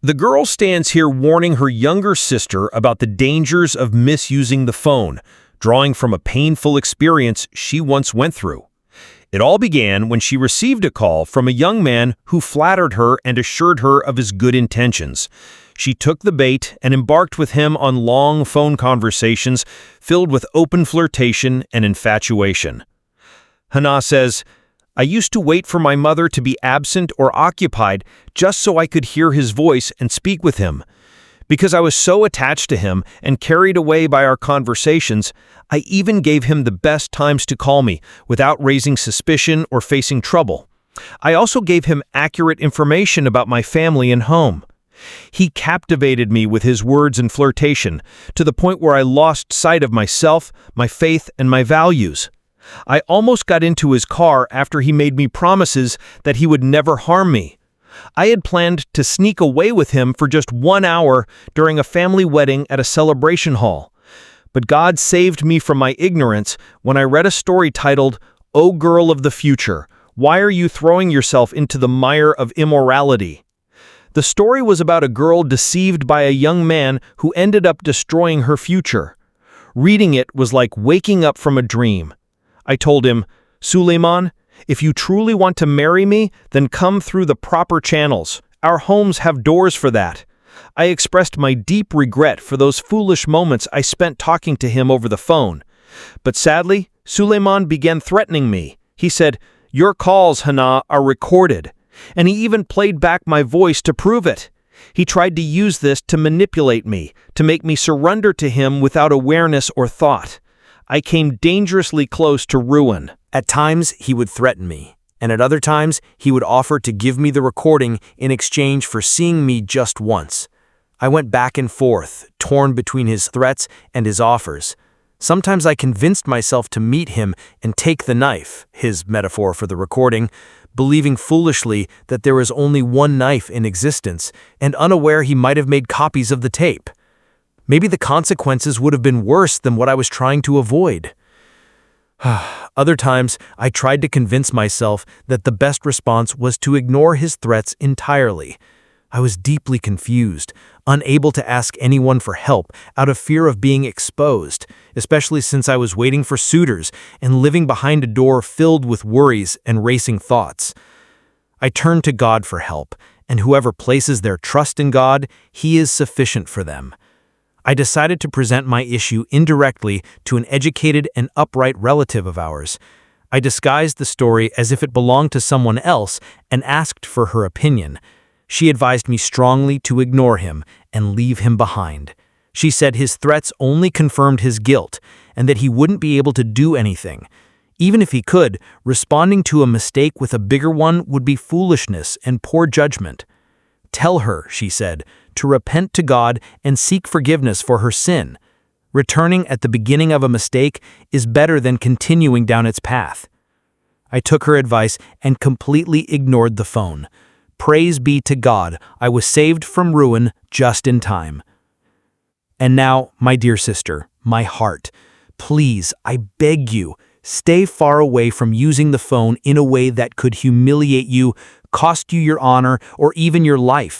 The girl stands here warning her younger sister about the dangers of misusing the phone, drawing from a painful experience she once went through. It all began when she received a call from a young man who flattered her and assured her of his good intentions. She took the bait and embarked with him on long phone conversations filled with open flirtation and infatuation. Hannah says, "I used to wait for my mother to be absent or occupied just so I could hear his voice and speak with him. Because I was so attached to him and carried away by our conversations, I even gave him the best times to call me without raising suspicion or facing trouble. I also gave him accurate information about my family and home. He captivated me with his words and flirtation to the point where I lost sight of myself, my faith, and my values. I almost got into his car after he made me promises that he would never harm me. I had planned to sneak away with him for just 1 hour during a family wedding at a celebration hall. But God saved me from my ignorance when I read a story titled, 'O Girl of the Future, Why Are You Throwing Yourself into the Mire of Immorality?' The story was about a girl deceived by a young man who ended up destroying her future. Reading it was like waking up from a dream. I told him, 'Suleiman, if you truly want to marry me, then come through the proper channels. Our homes have doors for that.' I expressed my deep regret for those foolish moments I spent talking to him over the phone. But sadly, Suleiman began threatening me. He said, 'Your calls, Hannah, are recorded.' And he even played back my voice to prove it. He tried to use this to manipulate me, to make me surrender to him without awareness or thought. I came dangerously close to ruin. At times, he would threaten me, and at other times, he would offer to give me the recording in exchange for seeing me just once. I went back and forth, torn between his threats and his offers. Sometimes I convinced myself to meet him and take the knife, his metaphor for the recording, believing foolishly that there was only one knife in existence, and unaware he might have made copies of the tape. Maybe the consequences would have been worse than what I was trying to avoid. Other times, I tried to convince myself that the best response was to ignore his threats entirely. I was deeply confused, unable to ask anyone for help out of fear of being exposed, especially since I was waiting for suitors and living behind a door filled with worries and racing thoughts. I turned to God for help, and whoever places their trust in God, He is sufficient for them. I decided to present my issue indirectly to an educated and upright relative of ours. I disguised the story as if it belonged to someone else and asked for her opinion. She advised me strongly to ignore him and leave him behind. She said his threats only confirmed his guilt and that he wouldn't be able to do anything. Even if he could, responding to a mistake with a bigger one would be foolishness and poor judgment. Tell her, she said, to repent to God and seek forgiveness for her sin. Returning at the beginning of a mistake is better than continuing down its path. I took her advice and completely ignored the phone. Praise be to God, I was saved from ruin just in time. And now, my dear sister, my heart, please, I beg you, stay far away from using the phone in a way that could humiliate you, cost you your honor, or even your life.